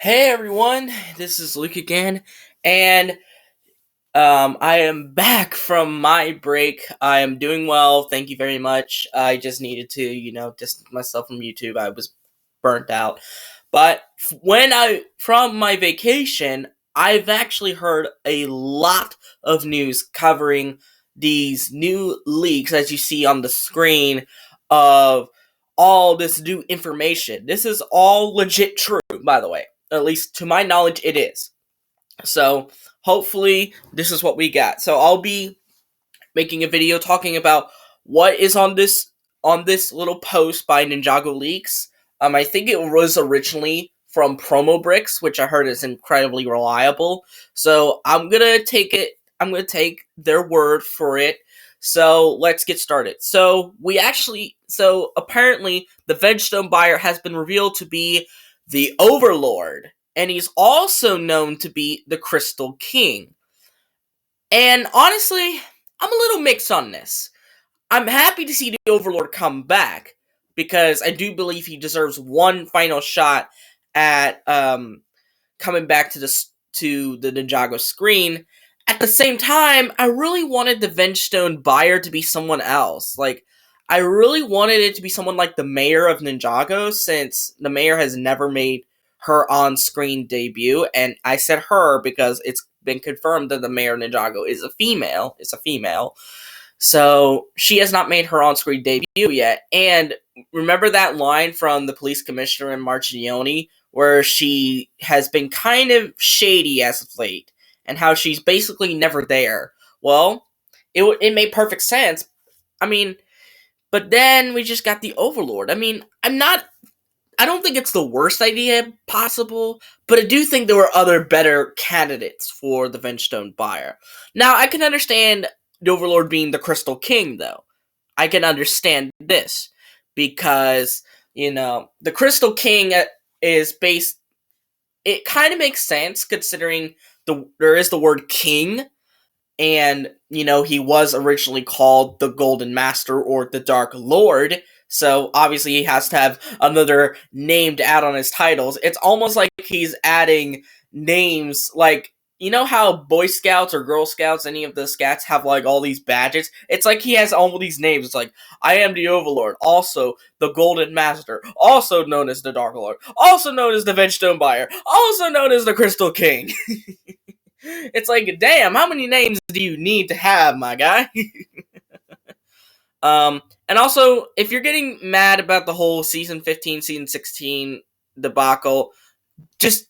Hey everyone, this is Luke again, and I am back from my break. I am doing well, thank you very much. I just needed to, distance myself from YouTube. I was burnt out. But from my vacation, I've actually heard a lot of news covering these new leaks, as you see on the screen, of all this new information. This is all legit true, by the way. At least to my knowledge, it is. So hopefully this is what we got. So I'll be making a video talking about what is on this little post by Ninjago Leaks. I think it was originally from Promo Bricks, which I heard is incredibly reliable. So I'm gonna take it. I'm gonna take their word for it. So let's get started. So apparently the Vegstone buyer has been revealed to be the Overlord, and he's also known to be the Crystal King. And honestly, I'm a little mixed on this. I'm happy to see the Overlord come back, because I do believe he deserves one final shot at coming back to the Ninjago screen. At the same time, I really wanted the Vengestone buyer to be someone else. I really wanted it to be someone like the mayor of Ninjago, since the mayor has never made her on-screen debut, and I said her because it's been confirmed that the mayor of Ninjago is a female. It's a female. So she has not made her on-screen debut yet. And remember that line from the police commissioner in Marchione, where she has been kind of shady as of late, and how she's basically never there. Well, it made perfect sense. I mean, but then we just got the Overlord. I mean, I don't think it's the worst idea possible, but I do think there were other better candidates for the Vengestone buyer. Now, I can understand the Overlord being the Crystal King, though. I can understand this, because, the Crystal King is based... It kind of makes sense, considering there is the word king, and, he was originally called the Golden Master or the Dark Lord, so obviously he has to have another name to add on his titles. It's almost like he's adding names, like, how Boy Scouts or Girl Scouts, any of the scouts, have, all these badges? It's like he has all these names. It's like, I am the Overlord, also the Golden Master, also known as the Dark Lord, also known as the Vegestone Buyer, also known as the Crystal King. It's like, damn, how many names do you need to have, my guy? And also, if you're getting mad about the whole Season 15, Season 16 debacle, just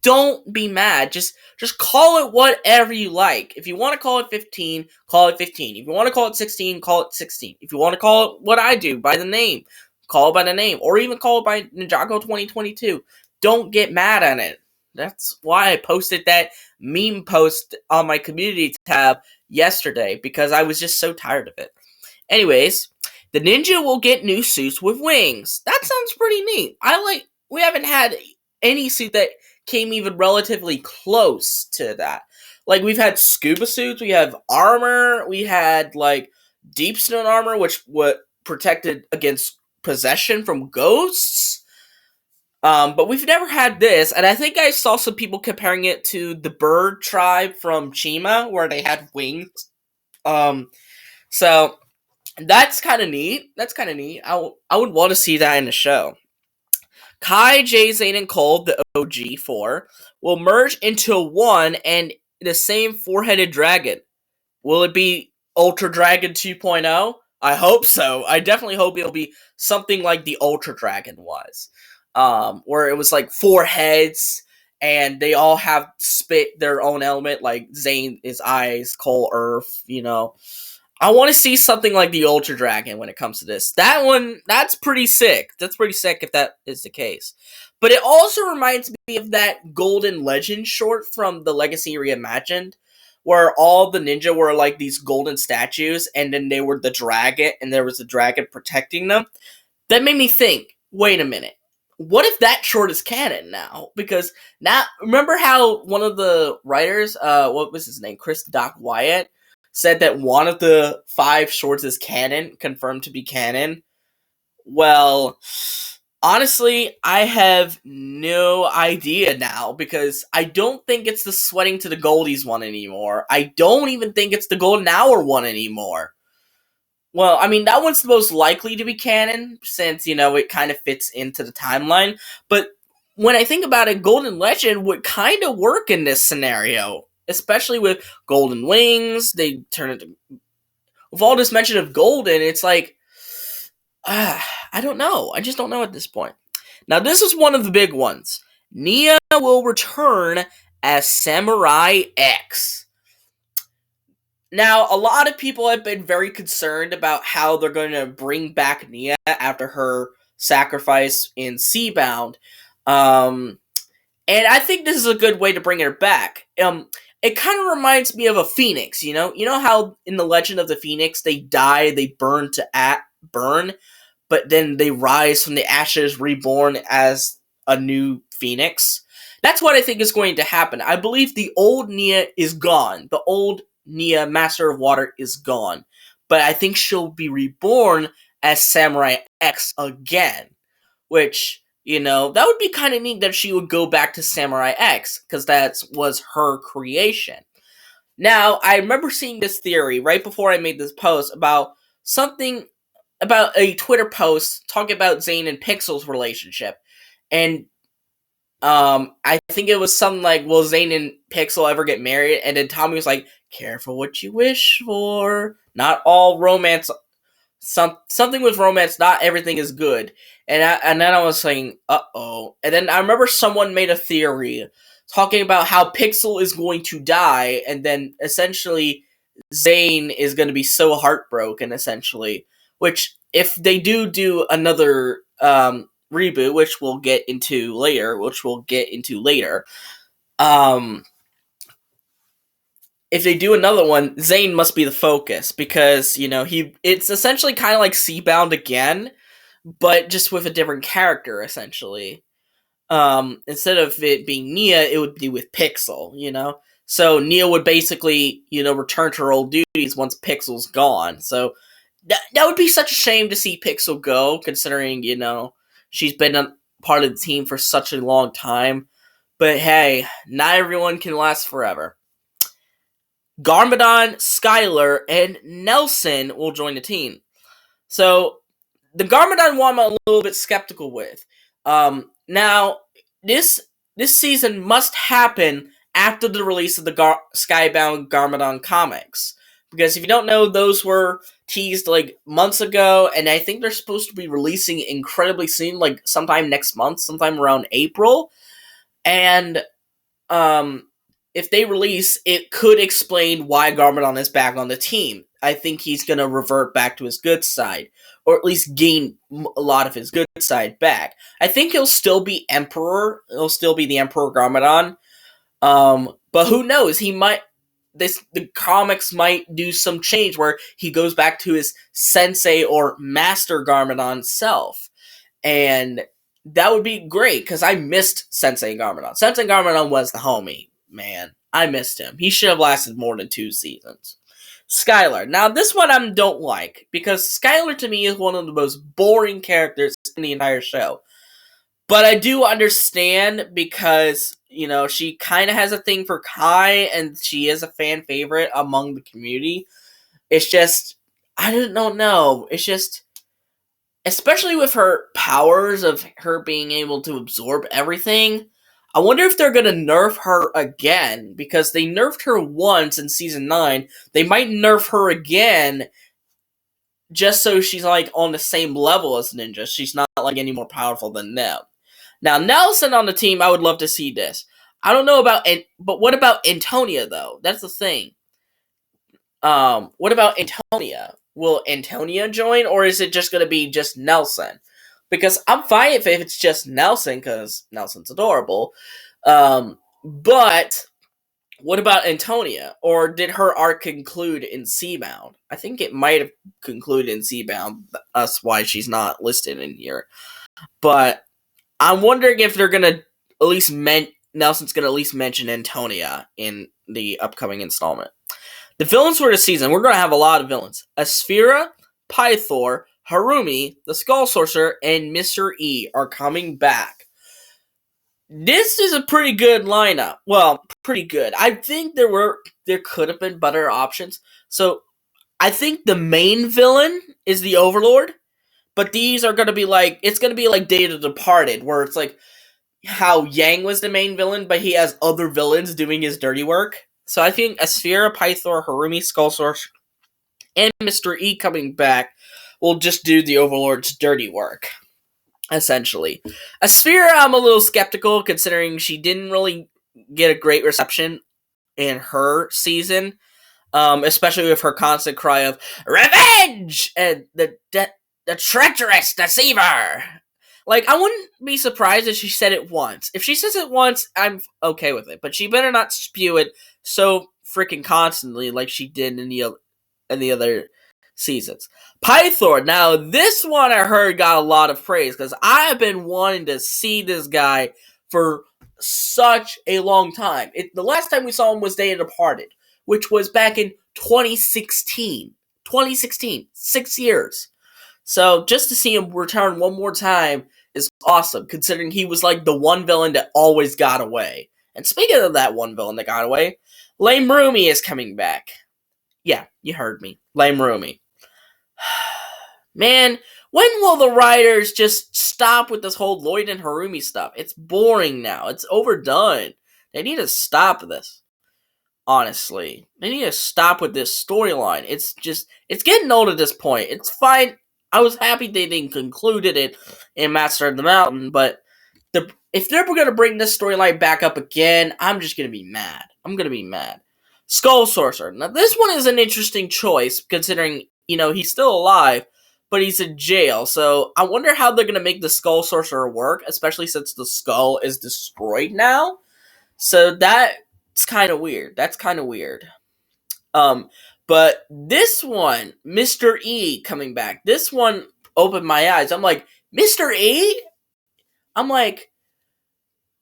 don't be mad. Just call it whatever you like. If you want to call it 15, call it 15. If you want to call it 16, call it 16. If you want to call it what I do, by the name, call it by the name. Or even call it by Ninjago 2022. Don't get mad at it. That's why I posted that meme post on my community tab yesterday, because I was just so tired of it. Anyways, the ninja will get new suits with wings. That sounds pretty neat. We haven't had any suit that came even relatively close to that. We've had scuba suits, we have armor, we had, deep stone armor, which protected against possession from ghosts. But we've never had this, and I think I saw some people comparing it to the bird tribe from Chima, where they had wings. So that's kind of neat. I would want to see that in the show. Kai, Jay, Zane, and Cole, the OG four, will merge into one and the same four-headed dragon. Will it be Ultra Dragon 2.0? I hope so. I definitely hope it'll be something like the Ultra Dragon was. Where it was four heads, and they all have spit their own element, like Zane is ice, Cole earth, I want to see something like the Ultra Dragon when it comes to this. That's pretty sick. That's pretty sick if that is the case. But it also reminds me of that Golden Legend short from the Legacy Reimagined, where all the ninja were these golden statues, and then they were the dragon, and there was a dragon protecting them. That made me think, wait a minute. What if that short is canon now? Because now, remember how one of the writers, what was his name, Chris Doc Wyatt, said that one of the 5 shorts is canon, confirmed to be canon? Well, Honestly, I have no idea now because I don't think it's the Sweating to the Goldies one anymore. I don't even think it's the Golden Hour one anymore. Well, I mean, that one's the most likely to be canon since, it kind of fits into the timeline. But when I think about it, Golden Legend would kind of work in this scenario, especially with Golden Wings. They turn into. With all this mention of Golden, it's like. I don't know. I just don't know at this point. Now, this is one of the big ones. Nia will return as Samurai X. Now, a lot of people have been very concerned about how they're going to bring back Nia after her sacrifice in Seabound. And I think this is a good way to bring her back. It kind of reminds me of a phoenix, You know how in the Legend of the Phoenix, they die, they burn to burn, but then they rise from the ashes, reborn as a new phoenix? That's what I think is going to happen. I believe the old Nia is gone. The old Nia, Master of Water, is gone. But I think she'll be reborn as Samurai X again. Which, that would be kind of neat that she would go back to Samurai X, because that was her creation. Now, I remember seeing this theory right before I made this post about a Twitter post talking about Zane and Pixel's relationship. And I think it was something like, will Zane and Pixel ever get married? And then Tommy was like, careful what you wish for. Not all romance, something with romance, not everything is good. And then I was saying, uh-oh. And then I remember someone made a theory talking about how Pixel is going to die, and then essentially Zane is going to be so heartbroken, essentially. Which, if they do another reboot, which we'll get into later, if they do another one, Zane must be the focus, because, it's essentially kind of like Seabound again, but just with a different character, essentially. Instead of it being Nia, it would be with Pixel, So Nia would basically, return to her old duties once Pixel's gone. So that would be such a shame to see Pixel go, considering, she's been a part of the team for such a long time. But hey, not everyone can last forever. Garmadon, Skylar, and Nelson will join the team. So, the Garmadon one I'm a little bit skeptical with. Now, this season must happen after the release of the Skybound Garmadon comics. Because if you don't know, those were teased like months ago, and I think they're supposed to be releasing incredibly soon, like sometime next month, sometime around April. And if they release, it could explain why Garmadon is back on the team. I think he's going to revert back to his good side, or at least gain a lot of his good side back. I think he'll still be Emperor. He'll still be the Emperor Garmadon. But who knows? The comics might do some change where he goes back to his Sensei or Master Garmadon self. And that would be great, because I missed Sensei Garmadon. Sensei Garmadon was the homie, man. I missed him. He should have lasted more than 2 seasons. Skylar. Now, this one I don't like, because Skylar to me is one of the most boring characters in the entire show. But I do understand, because, she kind of has a thing for Kai, and she is a fan favorite among the community. It's just, I don't know. It's just, especially with her powers of her being able to absorb everything, I wonder if they're going to nerf her again, because they nerfed her once in Season 9. They might nerf her again just so she's, like, on the same level as Ninja. She's not, like, any more powerful than them. Now, Nelson on the team, I would love to see this. I don't know about, but what about Antonia, though? That's the thing. What about Antonia? Will Antonia join, or is it just going to be just Nelson? Because I'm fine if it's just Nelson, because Nelson's adorable. But what about Antonia? Or did her arc conclude in Seabound? I think it might have concluded in Seabound. That's why she's not listed in here. But I'm wondering if they're going to at least Nelson's going to at least mention Antonia in the upcoming installment. The villains for the season, we're going to have a lot of villains. Asphira, Pythor, Harumi, the Skull Sorcerer, and Mr. E are coming back. This is a pretty good lineup. Well, pretty good. I think there could have been better options. So I think the main villain is the Overlord, but these are gonna be like it's gonna be like Day of the Departed, where it's like how Yang was the main villain, but he has other villains doing his dirty work. So I think Asphira, Pythor, Harumi, Skull Sorcerer, and Mr. E coming back will just do the Overlord's dirty work, essentially. Asphira, I'm a little skeptical, considering she didn't really get a great reception in her season, especially with her constant cry of "Revenge!" and the treacherous deceiver. Like, I wouldn't be surprised if she said it once. If she says it once, I'm okay with it. But she better not spew it so freaking constantly like she did in the other seasons. Pythor. Now, this one I heard got a lot of praise because I have been wanting to see this guy for such a long time. The last time we saw him was Day of the Departed, which was back in 2016. 2016. 6 years. So just to see him return one more time is awesome, considering he was like the one villain that always got away. And speaking of that one villain that got away, Lame Rumi is coming back. Yeah, you heard me. Lame Rumi. Man, when will the writers just stop with this whole Lloyd and Harumi stuff? It's boring now. It's overdone. They need to stop this. Honestly. They need to stop with this storyline. It's getting old at this point. It's fine. I was happy they didn't conclude it in Master of the Mountain, but if they're going to bring this storyline back up again, I'm just going to be mad. I'm going to be mad. Skull Sorcerer. Now, this one is an interesting choice, considering, he's still alive, but he's in jail, so I wonder how they're going to make the Skull Sorcerer work, especially since the skull is destroyed now. So that's kind of weird. But this one, Mr. E coming back, this one opened my eyes. I'm like, Mr. E? I'm like,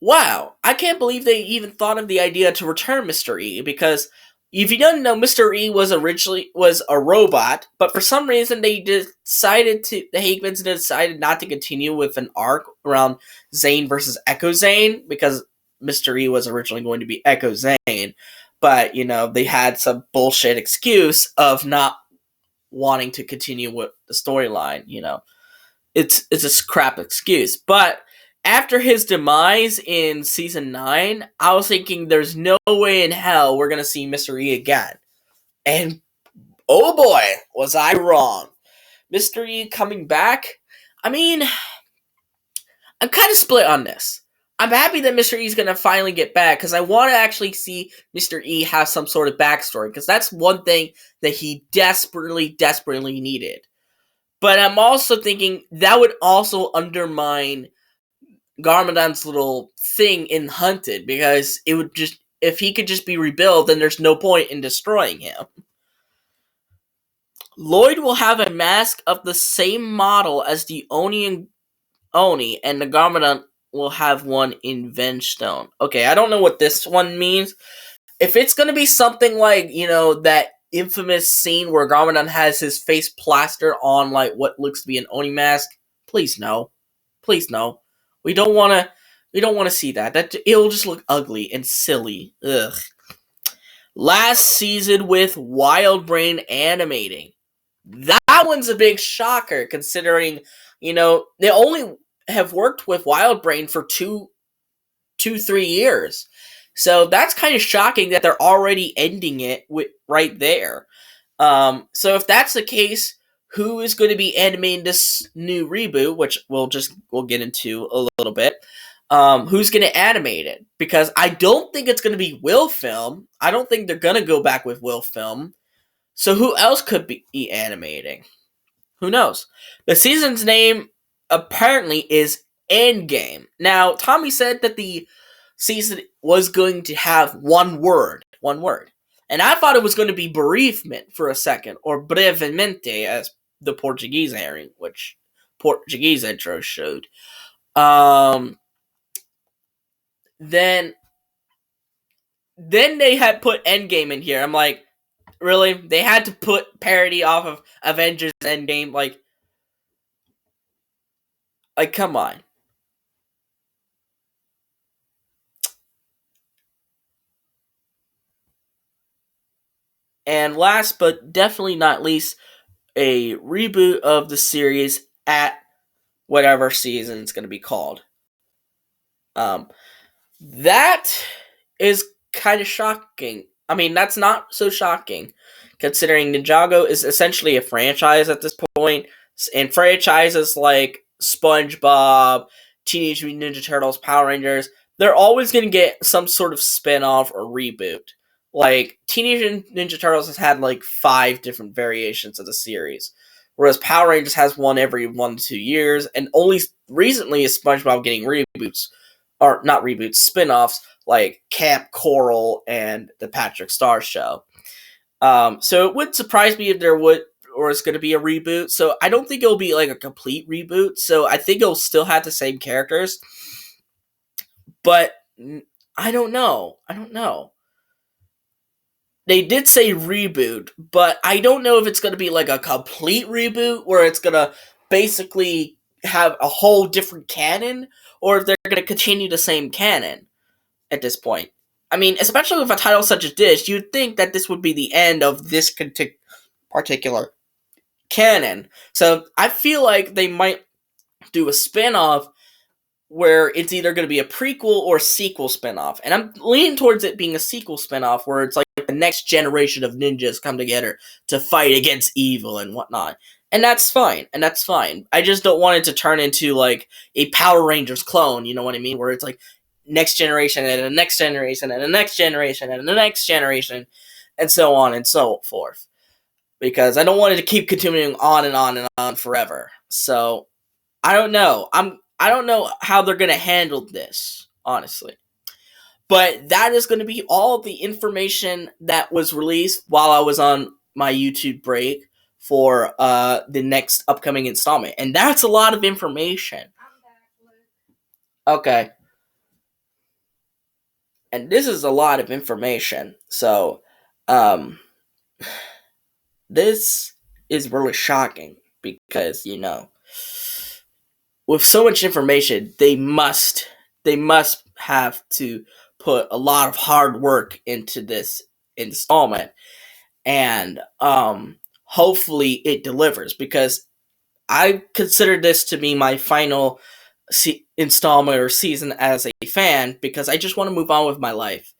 wow, I can't believe they even thought of the idea to return Mr. E, because if you don't know, Mr. E was a robot, but for some reason the Hagemans decided not to continue with an arc around Zane versus Echo Zane, because Mr. E was originally going to be Echo Zane. But, they had some bullshit excuse of not wanting to continue with the storyline, It's a crap excuse. But after his demise in Season 9, I was thinking there's no way in hell we're going to see Mr. E again. And, oh boy, was I wrong. Mr. E coming back? I mean, I'm kind of split on this. I'm happy that Mr. E is going to finally get back, because I want to actually see Mr. E have some sort of backstory, because that's one thing that he desperately, desperately needed. But I'm also thinking that would also undermine Garmadon's little thing in Hunted, because it would just, if he could just be rebuilt, then there's no point in destroying him. Lloyd will have a mask of the same model as the Oni and the Garmadon will have one in Vengestone. Okay, I don't know what this one means. If it's going to be something like, that infamous scene where Garmadon has his face plastered on, like, what looks to be an Oni mask, please no. Please no. We don't want to see that. It'll just look ugly and silly. Ugh. Last season with Wild Brain animating. That one's a big shocker, considering, they only have worked with Wild Brain for 3 years. So that's kind of shocking that they're already ending it right there. So if that's the case, who is going to be animating this new reboot, which we'll get into a little bit. Who's going to animate it? Because I don't think it's going to be Will Film. I don't think they're going to go back with Will Film. So who else could be animating? Who knows? The season's name apparently is Endgame. Now, Tommy said that the season was going to have one word. And I thought it was going to be bereavement for a second, or brevemente, as the Portuguese airing, which Portuguese intro showed. Then they had put Endgame in here. I'm like, really? They had to put parody off of Avengers Endgame? Like, Like, come on. And last but definitely not least, a reboot of the series at whatever season it's going to be called. That is kind of shocking. I mean, that's not so shocking, considering Ninjago is essentially a franchise at this point, and franchises like SpongeBob, Teenage Mutant Ninja Turtles, Power Rangers, they're always going to get some sort of spin-off or reboot. Like, Teenage Ninja Turtles has had like 5 different variations of the series, whereas Power Rangers has one every 1 to 2 years, and only recently is SpongeBob getting reboots. Or not reboots, spin-offs like Camp Coral and the Patrick Star Show. So it wouldn't surprise me if there would, or it's going to be a reboot. So I don't think it'll be like a complete reboot. So I think it'll still have the same characters. But I don't know. They did say reboot, but I don't know if it's going to be like a complete reboot where it's going to basically have a whole different canon, or if they're going to continue the same canon at this point. I mean, especially with a title such as this, you'd think that this would be the end of this particular canon. So I feel like they might do a spin-off where it's either going to be a prequel or sequel spinoff. And I'm leaning towards it being a sequel spinoff where it's like the next generation of ninjas come together to fight against evil and whatnot. And that's fine. I just don't want it to turn into like a Power Rangers clone, you know what I mean? Where it's like next generation and the next generation and the next generation and the next generation and so on and so forth. Because I don't want it to keep continuing on and on and on forever. So I don't know. I don't know how they're going to handle this, honestly. But that is going to be all of the information that was released while I was on my YouTube break for the next upcoming installment. And that's a lot of information. Okay. And this is a lot of information. So, this is really shocking because, you know, with so much information, they must have to put a lot of hard work into this installment, and hopefully it delivers, because I consider this to be my final installment or season as a fan, because I just want to move on with my life,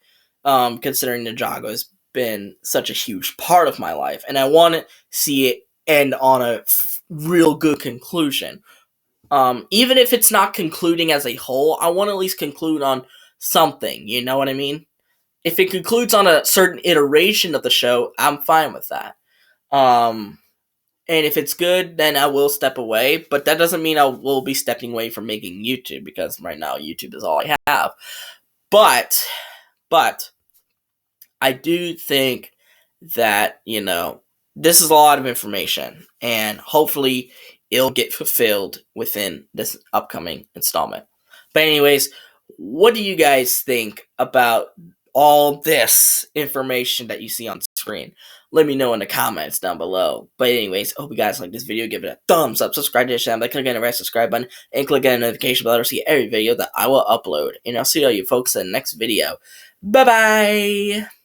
considering Ninjago has been such a huge part of my life, and I want to see it end on a real good conclusion. Even if it's not concluding as a whole, I want to at least conclude on something, you know what I mean? If it concludes on a certain iteration of the show, I'm fine with that. And if it's good, then I will step away, but that doesn't mean I will be stepping away from making YouTube, because right now YouTube is all I have. But, I do think that, you know, this is a lot of information, and hopefully it'll get fulfilled within this upcoming installment. But anyways, what do you guys think about all this information that you see on screen? Let me know in the comments down below. But anyways, I hope you guys like this video. Give it a thumbs up, subscribe to the channel by clicking the red subscribe button, and click on the notification bell to see every video that I will upload. And I'll see all you folks in the next video. Bye-bye!